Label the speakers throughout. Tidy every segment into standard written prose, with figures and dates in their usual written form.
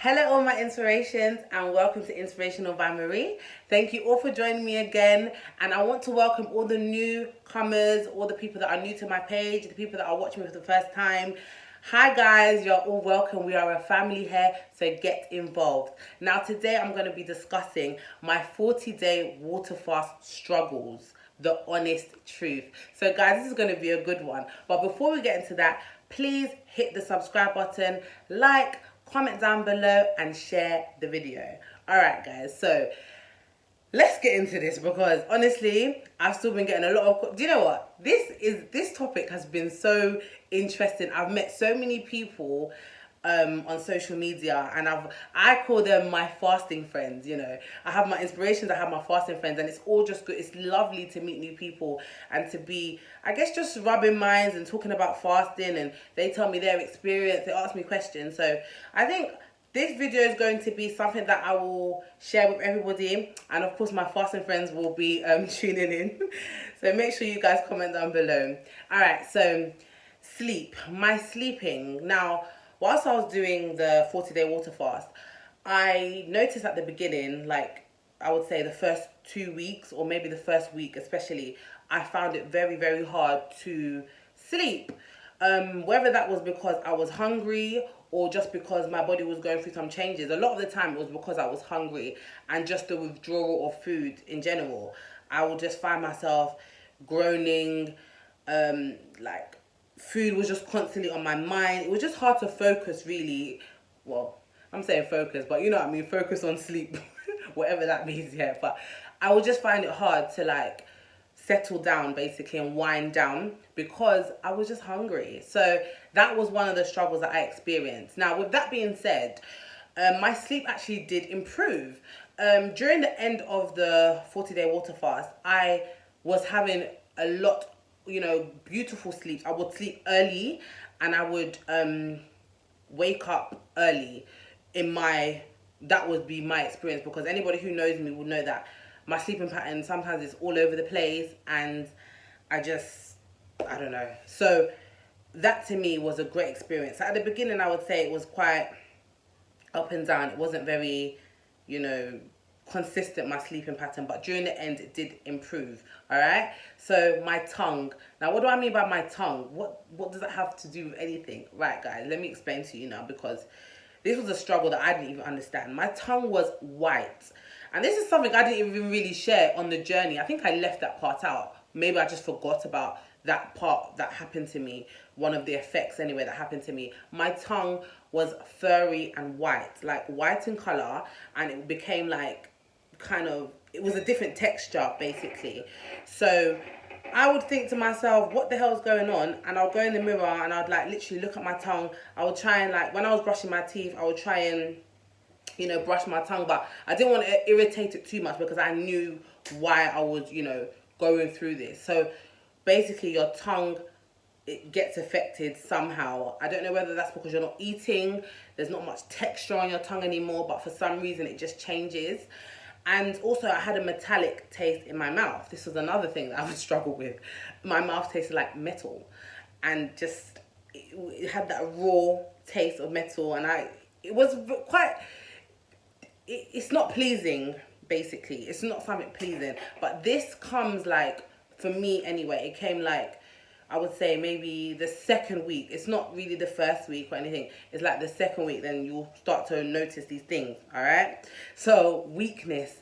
Speaker 1: Hello, all my inspirations, and welcome to Inspirational by Marie. Thank you all for joining me again. And I want to welcome all the newcomers, all the people that are new to my page, the people that are watching me for the first time. Hi, guys, you're all welcome. We are a family here, so get involved. Now, today I'm going to be discussing my 40-day water fast struggles. The honest truth. So guys, this is going to be a good one. But before we get into that, please hit the subscribe button, like, comment down below, and share the video. Alright guys, so let's get into this, because honestly, I've still been getting a lot of... Do you know what? This topic has been so interesting. I've met so many people on social media, and I call them my fasting friends. You know, I have my inspirations, I have my fasting friends, and it's all just good. It's lovely to meet new people and to be, I guess, just rubbing minds and talking about fasting, and they tell me their experience, they ask me questions. So I think this video is going to be something that I will share with everybody, and of course my fasting friends will be tuning in. So make sure you guys comment down below. Alright, so my sleeping. Now, whilst I was doing the 40-day water fast, I noticed at the beginning, like I would say the first 2 weeks, or maybe the first week especially, I found it very, very hard to sleep. Whether that was because I was hungry or just because my body was going through some changes. A lot of the time it was because I was hungry and just the withdrawal of food in general. I would just find myself groaning, like food was just constantly on my mind. It was just hard to focus, really. Well, I'm saying focus, but you know what I mean, focus on sleep, whatever that means, yeah. But I would just find it hard to like settle down basically and wind down because I was just hungry. So that was one of the struggles that I experienced. Now, with that being said, my sleep actually did improve. During the end of the 40-day water fast, I was having a lot, beautiful sleeps. I would sleep early and I would wake up early. That would be my experience, because anybody who knows me would know that my sleeping pattern sometimes is all over the place, and I don't know. So that to me was a great experience. At the beginning, I would say it was quite up and down. It wasn't very, consistent, my sleeping pattern, but during the end it did improve. All right, so my tongue. Now, what do I mean by my tongue? What does that have to do with anything? Right, guys, let me explain to you now, because this was a struggle that I didn't even understand. My tongue was white, and this is something I didn't even really share on the journey. I think I left that part out. Maybe I just forgot about that part that happened to me, one of the effects anyway that happened to me. My tongue was furry and white, like white in color, and it became like it was a different texture basically. So I would think to myself, what the hell's going on? And I'll go in the mirror and I'd like literally look at my tongue. I would try and, like, when I was brushing my teeth, I would try and, brush my tongue, but I didn't want to irritate it too much because I knew why I was, going through this. So basically your tongue, it gets affected somehow. I don't know whether that's because you're not eating, there's not much texture on your tongue anymore, but for some reason it just changes. And also I had a metallic taste in my mouth. This was another thing that I would struggle with. My mouth tasted like metal, and just it had that raw taste of metal, and it was quite, it's not pleasing basically. It's not something pleasing, but this comes, like, for me anyway, it came like, I would say maybe the second week. It's not really the first week or anything. It's like the second week, then you'll start to notice these things, all right? So, weakness.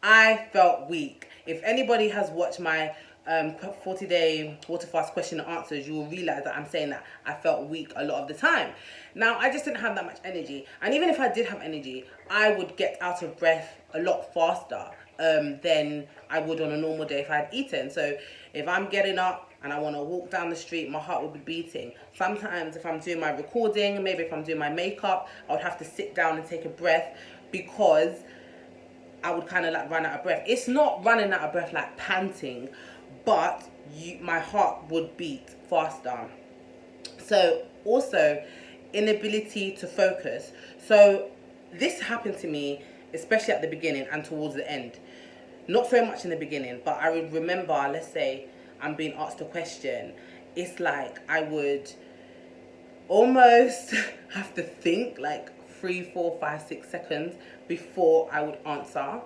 Speaker 1: I felt weak. If anybody has watched my 40-day water fast question and answers, you will realize that I'm saying that I felt weak a lot of the time. Now, I just didn't have that much energy. And even if I did have energy, I would get out of breath a lot faster than I would on a normal day if I had eaten. So if I'm getting up and I want to walk down the street, my heart will be beating. Sometimes if I'm doing my recording, maybe if I'm doing my makeup, I would have to sit down and take a breath, because I would kind of like run out of breath. It's not running out of breath like panting, but my heart would beat faster. So also inability to focus. So this happened to me especially at the beginning and towards the end. Not so much in the beginning, but I would remember, let's say I'm being asked a question, it's like I would almost have to think like 3, 4, 5, 6 seconds before I would answer.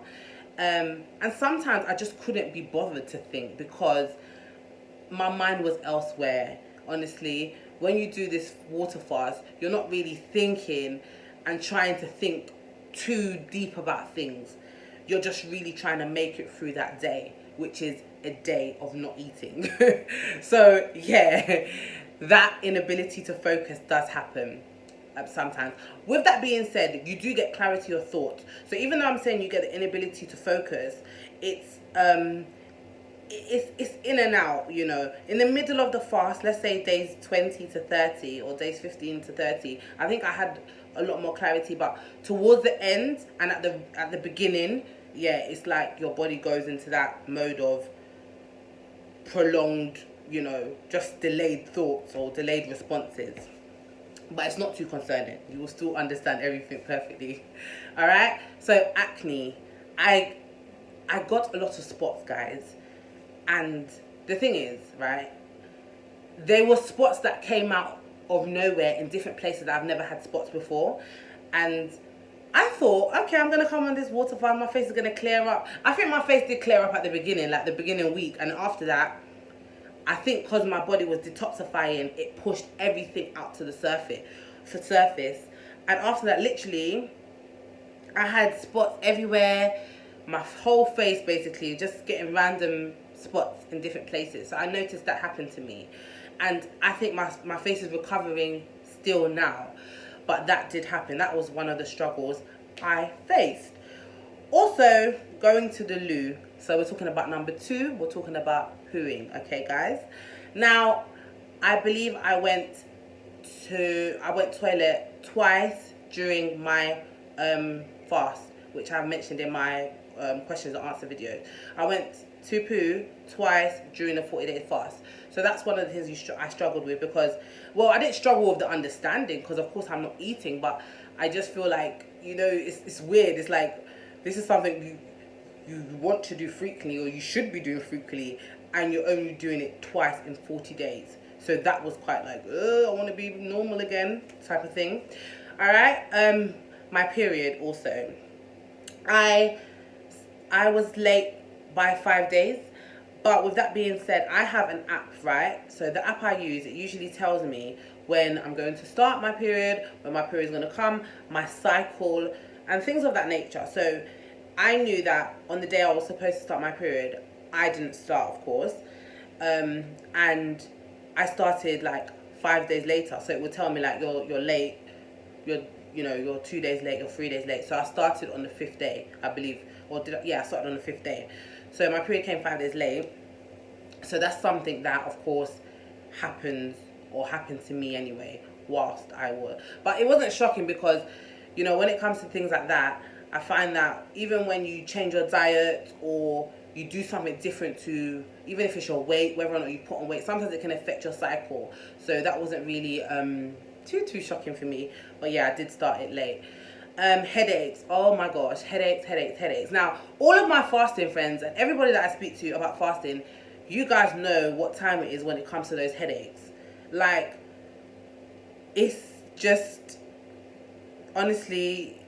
Speaker 1: And sometimes I just couldn't be bothered to think because my mind was elsewhere. Honestly, when you do this water fast, you're not really thinking and trying to think too deep about things. You're just really trying to make it through that day, which is a day of not eating. So yeah, that inability to focus does happen sometimes. With that being said, you do get clarity of thought. So even though I'm saying you get the inability to focus, it's in and out, you know. In the middle of the fast, let's say days 20 to 30 or days 15 to 30, I think I had a lot more clarity. But towards the end and at the beginning, yeah, it's like your body goes into that mode of prolonged, you know, just delayed thoughts or delayed responses. But it's not too concerning. You will still understand everything perfectly. All right. So acne, I got a lot of spots, guys. And the thing is, right, there were spots that came out of nowhere in different places that I've never had spots before. And I thought, okay, I'm going to come on this water fast, my face is going to clear up. I think my face did clear up at the beginning, like the beginning week. And after that, I think because my body was detoxifying, it pushed everything out to the surface. And after that, literally, I had spots everywhere. My whole face basically just getting random spots in different places. So I noticed that happened to me, and I think my face is recovering still now, but that did happen. That was one of the struggles I faced. Also, going to the loo. So we're talking about number 2. We're talking about pooing. Okay, guys. Now, I believe I went toilet twice during my fast, which I've mentioned in my questions and answer video. I went to poo twice during the 40-day fast. So that's one of the things I struggled with because, well, I didn't struggle with the understanding because of course I'm not eating, but I just feel like, you know, it's weird. It's like, this is something you want to do frequently, or you should be doing frequently, and you're only doing it twice in 40 days. So that was quite like, I want to be normal again type of thing. All right. My period also. I was late by 5 days, but with that being said, I have an app, right? So the app I use, it usually tells me when I'm going to start my period, when my period is going to come, my cycle, and things of that nature. So I knew that on the day I was supposed to start my period, I didn't start, of course, and I started like 5 days later. So it would tell me like you're late, you're 2 days late, you're 3 days late. So I started on the 5th day, I believe, I started on the 5th day. So my period came 5 days late. So that's something that, of course, happened to me anyway, whilst I was. But it wasn't shocking because, you know, when it comes to things like that, I find that even when you change your diet or you do something different to, even if it's your weight, whether or not you put on weight, sometimes it can affect your cycle. So that wasn't really too shocking for me. But yeah, I did start it late. Headaches. Oh my gosh, headaches. Now, all of my fasting friends and everybody that I speak to about fasting, you guys know what time it is when it comes to those headaches. Like, it's just, honestly,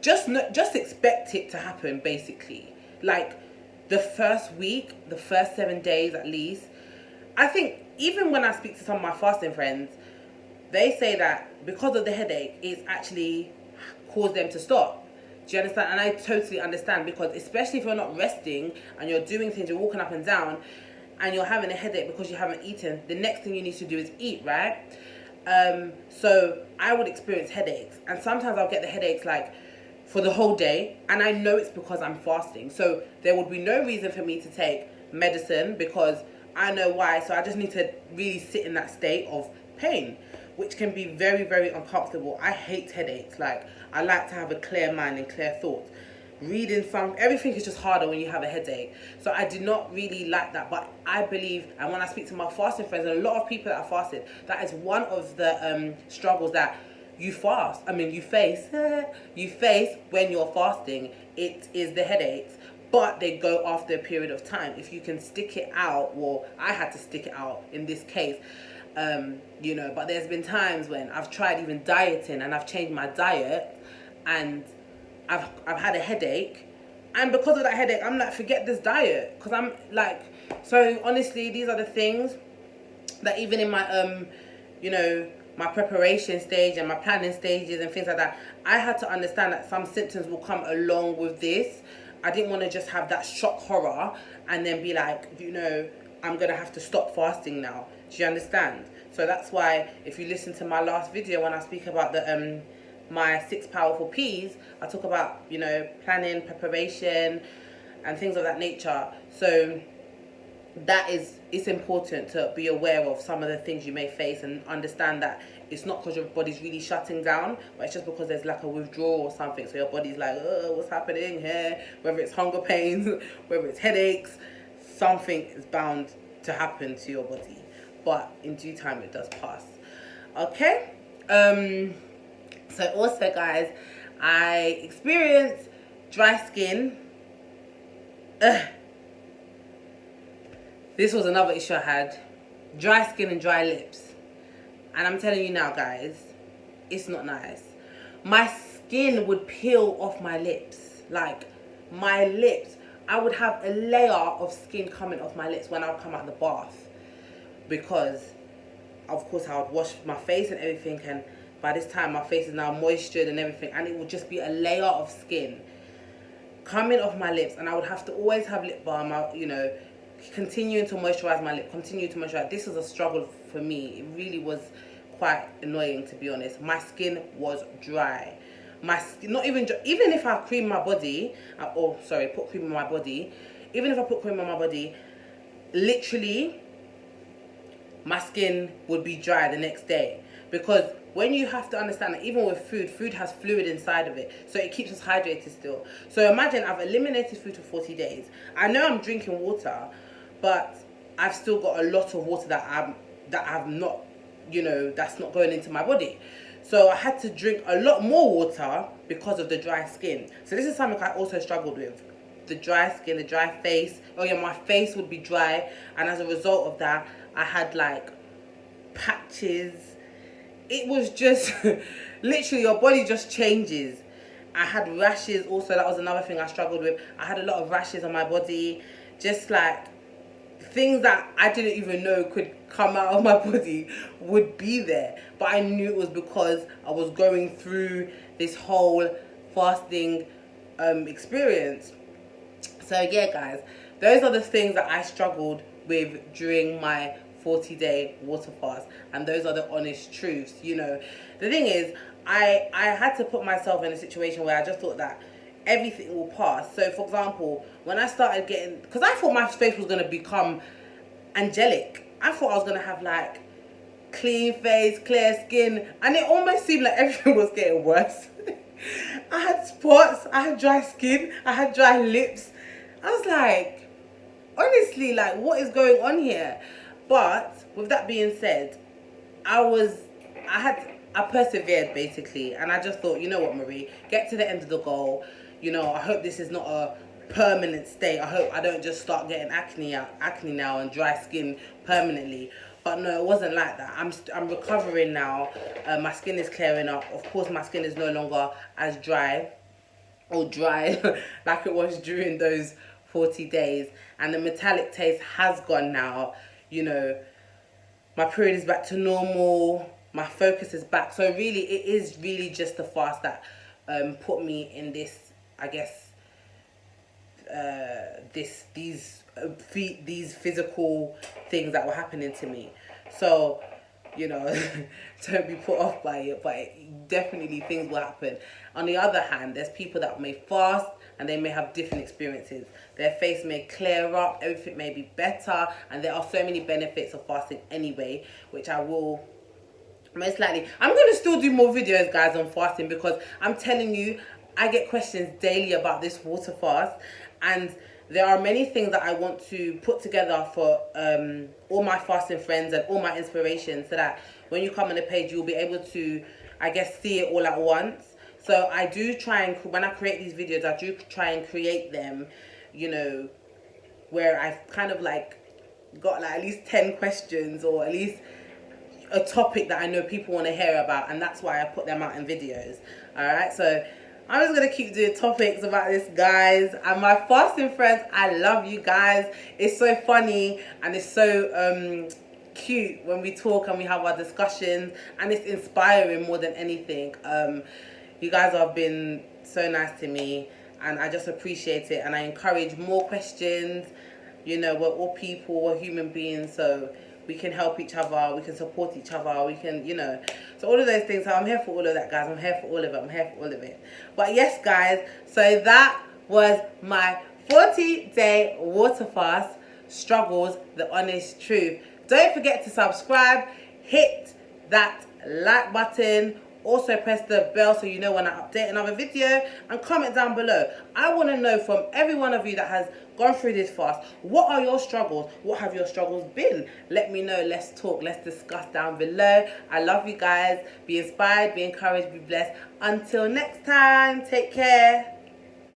Speaker 1: just expect it to happen, basically. Like, the first week, the first 7 days at least, I think even when I speak to some of my fasting friends, they say that because of the headache, it's actually caused them to stop. Do you understand? And I totally understand, because especially if you're not resting and you're doing things, you're walking up and down, and you're having a headache because you haven't eaten, the next thing you need to do is eat, right? So I would experience headaches, and sometimes I'll get the headaches like for the whole day, and I know it's because I'm fasting. So there would be no reason for me to take medicine because I know why. So I just need to really sit in that state of pain, which can be very, very uncomfortable. I hate headaches. Like, I like to have a clear mind and clear thoughts. Everything is just harder when you have a headache. So I did not really like that. But I believe, and when I speak to my fasting friends, and a lot of people that are fasted, that is one of the struggles that you face when you're fasting. It is the headaches. But they go after a period of time. If you can stick it out, well, I had to stick it out in this case. You know, but there's been times when I've tried even dieting and I've changed my diet and I've had a headache, and because of that headache I'm like, forget this diet, because I'm like, so honestly these are the things that even in my you know, my preparation stage and my planning stages and things like that, I had to understand that some symptoms will come along with this. I didn't want to just have that shock horror and then be like, you know, I'm gonna have to stop fasting now. Do you understand? So that's why if you listen to my last video when I speak about the my 6 powerful P's, I talk about, you know, planning, preparation and things of that nature. So that is, it's important to be aware of some of the things you may face and understand that it's not because your body's really shutting down, but it's just because there's like a withdrawal or something. So your body's like, oh, what's happening here? Whether it's hunger pains, whether it's headaches, something is bound to happen to your body. But in due time it does pass. Okay? So also guys, I experienced dry skin. This was another issue I had. Dry skin and dry lips. And I'm telling you now guys, it's not nice. My skin would peel off my lips. Like, my lips, I would have a layer of skin coming off my lips when I would come out of the bath. Because, of course, I would wash my face and everything, and by this time my face is now moistured and everything, and it would just be a layer of skin coming off my lips, and I would have to always have lip balm, you know, continuing to moisturize my lip, continue to moisturize. This was a struggle for me. It really was quite annoying, to be honest. My skin was dry. My skin, not even even if I cream my body, put cream on my body, even if I put cream on my body, literally my skin would be dry the next day. Because when you have to understand that even with food has fluid inside of it, so it keeps us hydrated still. So imagine I've eliminated food for 40 days. I know I'm drinking water, but I've still got a lot of water that I've not, you know, that's not going into my body. So I had to drink a lot more water because of the dry skin. So this is something I also struggled with. The dry skin, the dry face. Oh yeah, my face would be dry, and as a result of that, I had like patches. It was just literally your body just changes. I had rashes also. That was another thing I struggled with. I had a lot of rashes on my body, just like things that I didn't even know could come out of my body would be there. But I knew it was because I was going through this whole fasting experience. So yeah guys, those are the things that I struggled with during my 40-day water fast, and those are the honest truths. You know, the thing is, I had to put myself in a situation where I just thought that everything will pass. So for example, when I started getting, because I thought my face was going to become angelic, I thought I was going to have like clean face, clear skin, and it almost seemed like everything was getting worse. I had spots, I had dry skin, I had dry lips. I was like, honestly, like, what is going on here? But with that being said, I persevered basically, and I just thought, you know what, Marie, get to the end of the goal. You know, I hope this is not a permanent state. I hope I don't just start getting acne now and dry skin permanently. But no, it wasn't like that. I'm recovering now. My skin is clearing up. Of course, my skin is no longer as dry like it was during those 40 days, and the metallic taste has gone now. You know, my period is back to normal, my focus is back. So really, it is really just the fast that put me in this, I guess, these physical things that were happening to me. So, you know, don't be put off by it, but definitely things will happen. On the other hand, there's people that may fast and they may have different experiences. Their face may clear up, everything may be better, and there are so many benefits of fasting anyway, which I will most likely. I'm going to still do more videos, guys, on fasting, because I'm telling you, I get questions daily about this water fast, and there are many things that I want to put together for all my fasting friends and all my inspirations, so that when you come on the page, you'll be able to, I guess, see it all at once. So I do try and, when I create these videos, I do try and create them, you know, where I've kind of like got like at least 10 questions, or at least a topic that I know people want to hear about, and that's why I put them out in videos. Alright, so I'm just gonna keep doing topics about this, guys. And my fasting friends, I love you guys. It's so funny and it's so cute when we talk and we have our discussions, and it's inspiring more than anything. You guys have been so nice to me, and I just appreciate it, and I encourage more questions. You know, we're all people, we're human beings, so we can help each other, we can support each other, we can, you know, so all of those things. So I'm here for all of that, guys. I'm here for all of it. I'm here for all of it. But yes, guys, so that was my 40-day water fast struggles, the honest truth. Don't forget to subscribe, hit that like button, also press the bell so you know when I update another video, and comment down below. I want to know from every one of you that has gone through this fast, what are your struggles? What have your struggles been? Let me know. Let's talk. Let's discuss down below. I love you guys. Be inspired, be encouraged, be blessed. Until next time, take care.